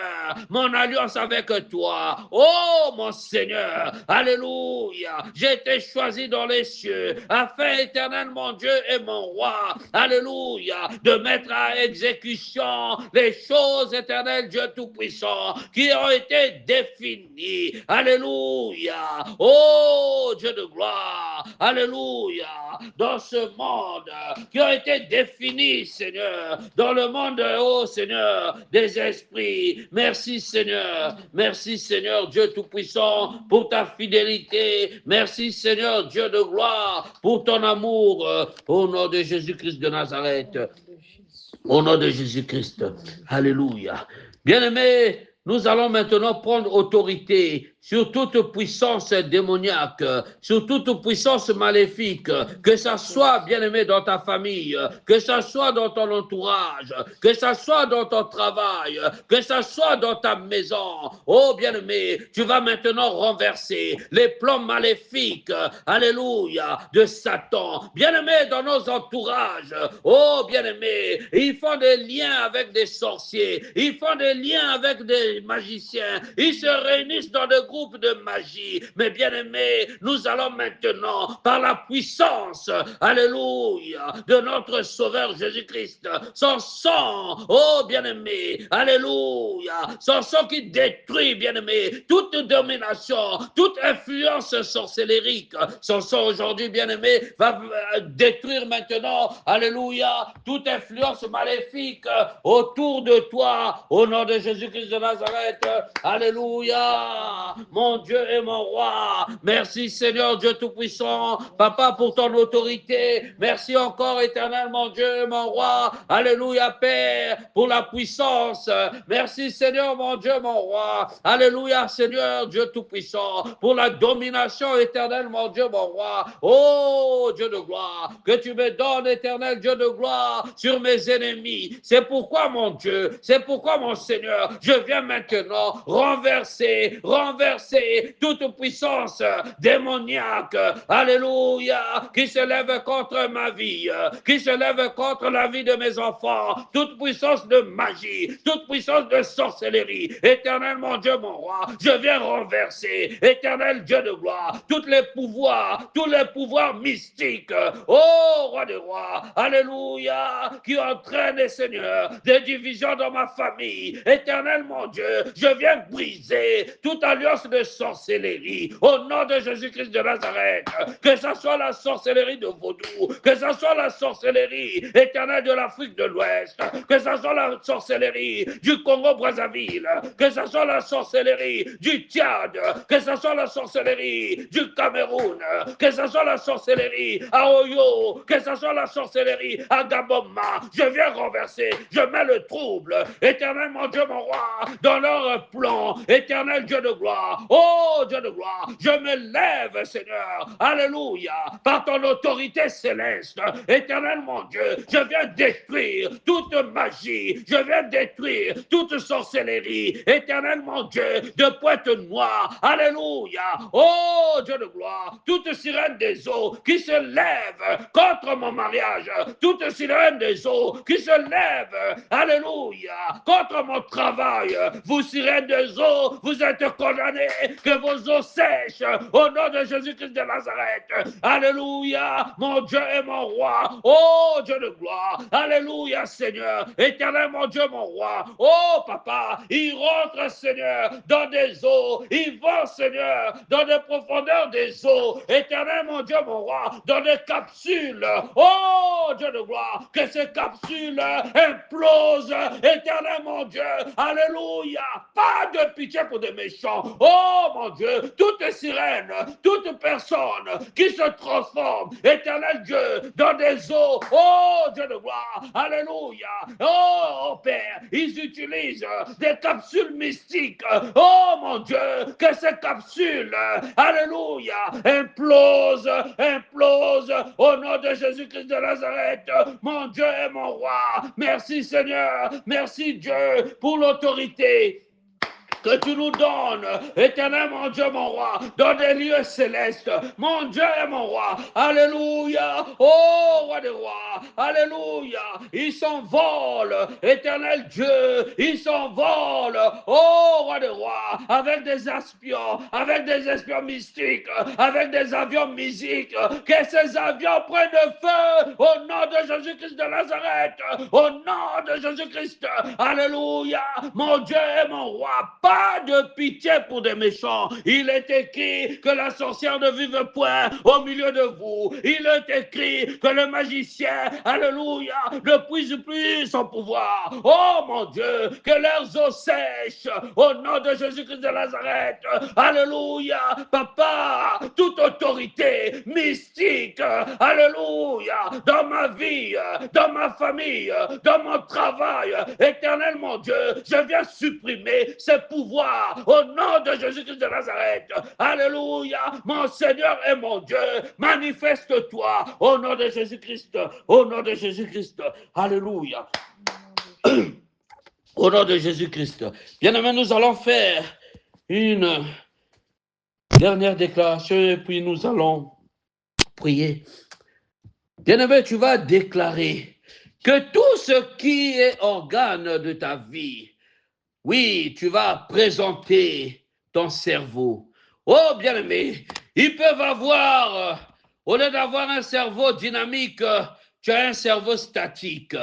mon alliance avec toi. Oh, mon Seigneur, alléluia. J'ai été choisi dans les cieux afin, éternel, mon Dieu et mon roi, alléluia, de mettre à exécution les choses, éternel Dieu Tout-Puissant, qui ont été définies. Alléluia. Oh, Dieu de gloire. Alléluia. Dans ce monde qui ont été définis, Seigneur, dans le monde, oh Seigneur, des esprits. Merci, Seigneur. Merci, Seigneur, Dieu Tout-Puissant, pour ta fidélité. Merci, Seigneur, Dieu de gloire, pour ton amour. Au nom de Jésus-Christ de Nazareth. Au nom de Jésus-Christ. Alléluia. Bien-aimés, nous allons maintenant prendre autorité sur toute puissance démoniaque, sur toute puissance maléfique, que ça soit, bien-aimé, dans ta famille, que ça soit dans ton entourage, que ça soit dans ton travail, que ça soit dans ta maison. Oh, bien-aimé, tu vas maintenant renverser les plans maléfiques, alléluia, de Satan. Bien-aimé, dans nos entourages, oh, bien-aimé, ils font des liens avec des sorciers, ils font des liens avec des magiciens, ils se réunissent dans des groupes de magie. Mais bien aimé, nous allons maintenant, par la puissance, alléluia, de notre Sauveur Jésus-Christ, son sang, oh bien aimé, alléluia, son sang qui détruit, bien aimé, toute domination, toute influence sorcellérique. Son sang aujourd'hui, bien aimé, va détruire maintenant, alléluia, toute influence maléfique autour de toi, au nom de Jésus-Christ de Nazareth. Alléluia, mon Dieu et mon roi. Merci Seigneur Dieu Tout-Puissant, Papa, pour ton autorité. Merci encore, éternel, mon Dieu, mon roi. Alléluia, Père, pour la puissance. Merci Seigneur, mon Dieu, mon roi. Alléluia, Seigneur Dieu Tout-Puissant, pour la domination éternelle, mon Dieu, mon roi. Oh, Dieu de gloire, que tu me donnes, éternel Dieu de gloire, sur mes ennemis. C'est pourquoi, mon Dieu, c'est pourquoi, mon Seigneur, je viens maintenant renverser toute puissance démoniaque, alléluia, qui se lève contre ma vie, qui se lève contre la vie de mes enfants, toute puissance de magie, toute puissance de sorcellerie. Éternel, mon Dieu, mon roi, je viens renverser, éternel Dieu de gloire, tous les pouvoirs mystiques, oh roi des rois, alléluia, qui entraînent, Seigneur, des divisions dans ma famille. Éternel, mon Dieu, je viens briser toute alliance force de sorcellerie, au nom de Jésus-Christ de Nazareth, que ce soit la sorcellerie de Vaudou, que ce soit la sorcellerie éternelle de l'Afrique de l'Ouest, que ce soit la sorcellerie du Congo-Brazzaville, que ce soit la sorcellerie du Tchad, que ce soit la sorcellerie du Cameroun, que ce soit la sorcellerie à Oyo, que ce soit la sorcellerie à Gaboma, je viens renverser, je mets le trouble, éternel mon Dieu, mon roi, dans leur plan, éternel Dieu de gloire, oh Dieu de gloire, je me lève, Seigneur, alléluia, par ton autorité céleste, éternel mon Dieu, je viens détruire toute magie, je viens détruire toute sorcellerie, éternel mon Dieu, de pointe noire, alléluia, oh Dieu de gloire, toute sirène des eaux qui se lève contre mon mariage, toute sirène des eaux qui se lève, alléluia, contre mon travail, vous sirènes des eaux, vous êtes condamnés, que vos eaux sèchent, au nom de Jésus-Christ de Nazareth, alléluia, mon Dieu et mon roi, oh Dieu de gloire, alléluia Seigneur, éternel mon Dieu, mon roi, oh papa, ils rentrent Seigneur dans des eaux, ils vont Seigneur dans des profondeurs des eaux, éternel mon Dieu, mon roi, dans des capsules, oh Dieu de gloire, que ces capsules implosent, éternel mon Dieu, alléluia, pas de pitié pour des méchants, oh mon Dieu, toute sirène, toute personne qui se transforme, éternel Dieu, dans des eaux, oh Dieu de gloire, alléluia, oh Père, ils utilisent des capsules mystiques, oh mon Dieu, que ces capsules, alléluia, implosent, au nom de Jésus-Christ de Nazareth, mon Dieu et mon roi, merci Seigneur, merci Dieu pour l'autorité que tu nous donnes, éternel mon Dieu, mon roi, dans des lieux célestes, mon Dieu et mon roi, alléluia, oh roi des rois, alléluia, ils s'envolent, éternel Dieu, ils s'envolent, oh roi des rois, avec des espions mystiques, avec des avions mystiques, que ces avions prennent feu, au nom de Jésus-Christ de Nazareth, au nom de Jésus-Christ, alléluia, mon Dieu et mon roi, pas de pitié pour des méchants. Il est écrit que la sorcière ne vive point au milieu de vous. Il est écrit que le magicien, alléluia, ne puise plus son pouvoir. Oh mon Dieu, que leurs eaux sèchent au nom de Jésus-Christ de Nazareth. Alléluia, papa, toute autorité mystique, alléluia, dans ma vie, dans ma famille, dans mon travail, éternel mon Dieu, je viens supprimer ces pouvoirs au nom de Jésus-Christ de Nazareth. Alléluia, mon Seigneur et mon Dieu, manifeste-toi au nom de Jésus-Christ, au nom de Jésus-Christ. Alléluia. Au nom de Jésus-Christ. Bien-aimés, nous allons faire une dernière déclaration et puis nous allons prier. Bien-aimé, tu vas déclarer que tout ce qui est organe de ta vie, oui, tu vas présenter ton cerveau. Oh, bien-aimé, ils peuvent avoir, au lieu d'avoir un cerveau dynamique, tu as un cerveau statique.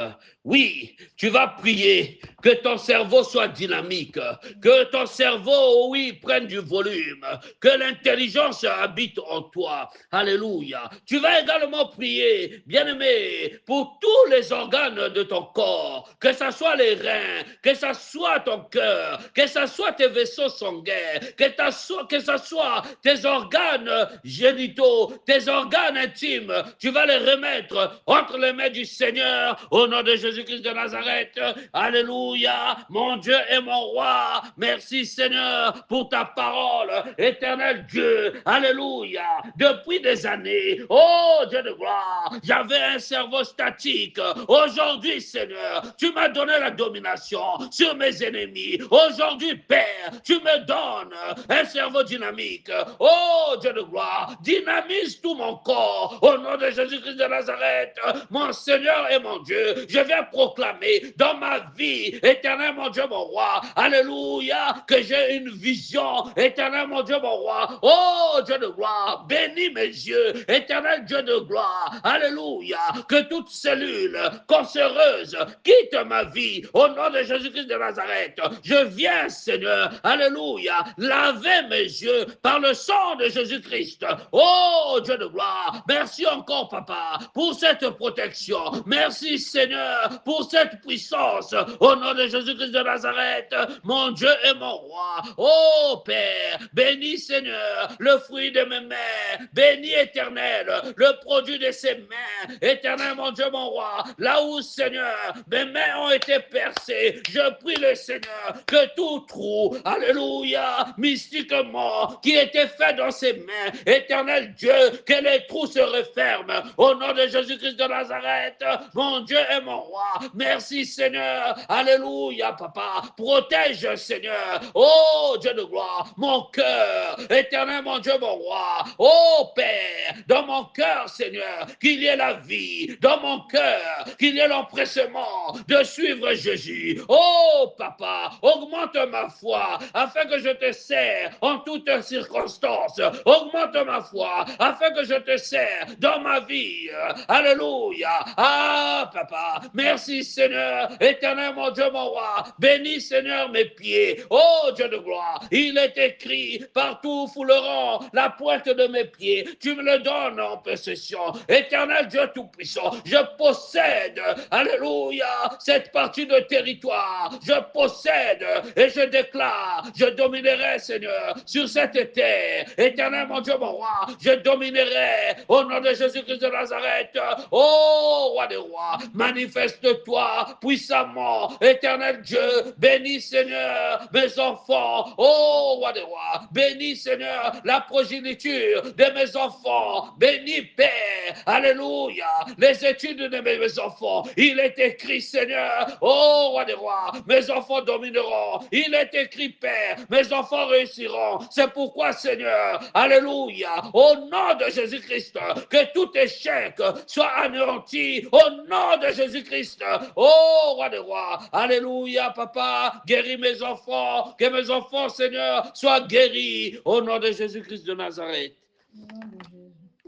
Oui, tu vas prier que ton cerveau soit dynamique, que ton cerveau, oui, prenne du volume, que l'intelligence habite en toi. Alléluia. Tu vas également prier, bien-aimé, pour tous les organes de ton corps, que ce soit les reins, que ce soit ton cœur, que ce soit tes vaisseaux sanguins, que ce soit tes organes génitaux, tes organes intimes. Tu vas les remettre entre les mains du Seigneur au nom de Jésus-Christ de Nazareth. Alléluia, mon Dieu et mon roi. Merci Seigneur pour ta parole, éternel Dieu. Alléluia. Depuis des années, oh Dieu de gloire, j'avais un cerveau statique. Aujourd'hui, Seigneur, tu m'as donné la domination sur mes ennemis. Aujourd'hui, Père, tu me donnes un cerveau dynamique. Oh Dieu de gloire, dynamise tout mon corps au nom de Jésus-Christ de Nazareth. Mon Seigneur et mon Dieu, je viens vais proclamer dans ma vie, éternel mon Dieu, mon roi, alléluia, que j'ai une vision, éternel mon Dieu, mon roi, oh Dieu de gloire, bénis mes yeux, éternel Dieu de gloire, alléluia, que toute cellule cancéreuse quitte ma vie, au nom de Jésus-Christ de Nazareth, je viens Seigneur, alléluia, laver mes yeux par le sang de Jésus-Christ, oh Dieu de gloire, merci encore papa, pour cette protection, merci Seigneur, pour cette puissance, au nom de Jésus-Christ de Nazareth, mon Dieu et mon roi, oh Père, bénis Seigneur, le fruit de mes mains, bénis éternel, le produit de ses mains, éternel mon Dieu, mon roi, là où Seigneur, mes mains ont été percées, je prie le Seigneur, que tout trou, alléluia, mystiquement, qui était fait dans ses mains, éternel Dieu, que les trous se referment, au nom de Jésus-Christ de Nazareth, mon Dieu et mon roi, merci Seigneur, alléluia papa, protège Seigneur, oh Dieu de gloire, mon cœur, éternel mon Dieu, mon roi, oh Père, dans mon cœur Seigneur, qu'il y ait la vie, dans mon cœur, qu'il y ait l'empressement de suivre Jésus, oh papa, augmente ma foi, afin que je te sers en toutes circonstances, augmente ma foi, afin que je te sers dans ma vie, alléluia, ah papa, merci Seigneur, éternel mon Dieu, mon roi, bénis Seigneur mes pieds, oh Dieu de gloire, il est écrit partout fouleront la pointe de mes pieds, tu me le donnes en possession, éternel Dieu tout-puissant, je possède, alléluia, cette partie de territoire, je possède et je déclare, je dominerai Seigneur sur cette terre, éternel mon Dieu, mon roi, je dominerai au nom de Jésus-Christ de Nazareth, oh roi des rois, manifeste-toi puissamment, éternel Dieu, bénis Seigneur mes enfants, oh roi des rois, bénis Seigneur la progéniture de mes enfants, bénis Père, alléluia, les études de mes enfants, il est écrit Seigneur, oh roi des rois, mes enfants domineront, il est écrit Père, mes enfants réussiront, c'est pourquoi Seigneur, alléluia, au nom de Jésus-Christ, que tout échec soit anéanti, au nom de Jésus-Christ, oh roi des rois, alléluia papa, guéris mes enfants, que mes enfants Seigneur soient guéris, au nom de Jésus-Christ de Nazareth,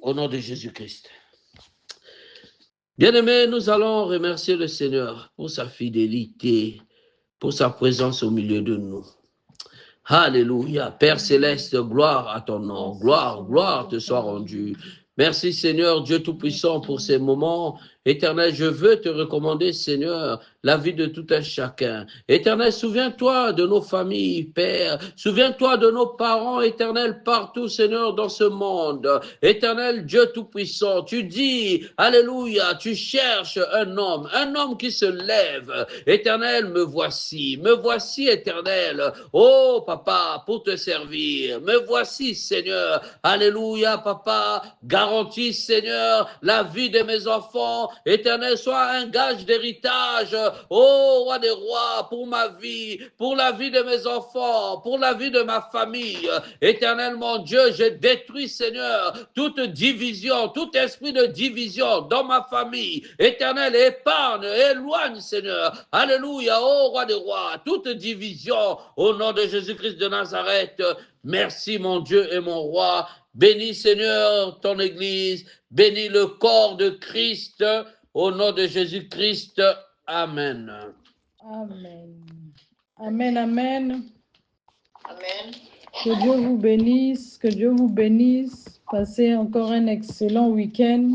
au nom de Jésus-Christ. Bien-aimés, nous allons remercier le Seigneur pour sa fidélité, pour sa présence au milieu de nous. Alléluia. Père céleste, gloire à ton nom. Gloire, gloire te soit rendue. Merci Seigneur, Dieu Tout-Puissant, pour ces moments. Éternel, je veux te recommander, Seigneur, la vie de tout un chacun. Éternel, souviens-toi de nos familles, Père. Souviens-toi de nos parents, Éternel, partout, Seigneur, dans ce monde. Éternel, Dieu Tout-Puissant, tu dis, alléluia, tu cherches un homme qui se lève. Éternel, me voici, Éternel. Oh, Papa, pour te servir. Me voici, Seigneur. Alléluia, Papa. Garantis, Seigneur, la vie de mes enfants. Éternel, sois un gage d'héritage, ô roi des rois, pour ma vie, pour la vie de mes enfants, pour la vie de ma famille. Éternel, mon Dieu, je détruis, Seigneur, toute division, tout esprit de division dans ma famille. Éternel, épargne, éloigne, Seigneur. Alléluia, ô roi des rois, toute division, au nom de Jésus-Christ de Nazareth. Merci, mon Dieu et mon roi. Bénis, Seigneur, ton Église. Bénis le corps de Christ. Au nom de Jésus-Christ. Amen. Amen. Amen, amen. Amen. Que Dieu vous bénisse. Que Dieu vous bénisse. Passez encore un excellent week-end.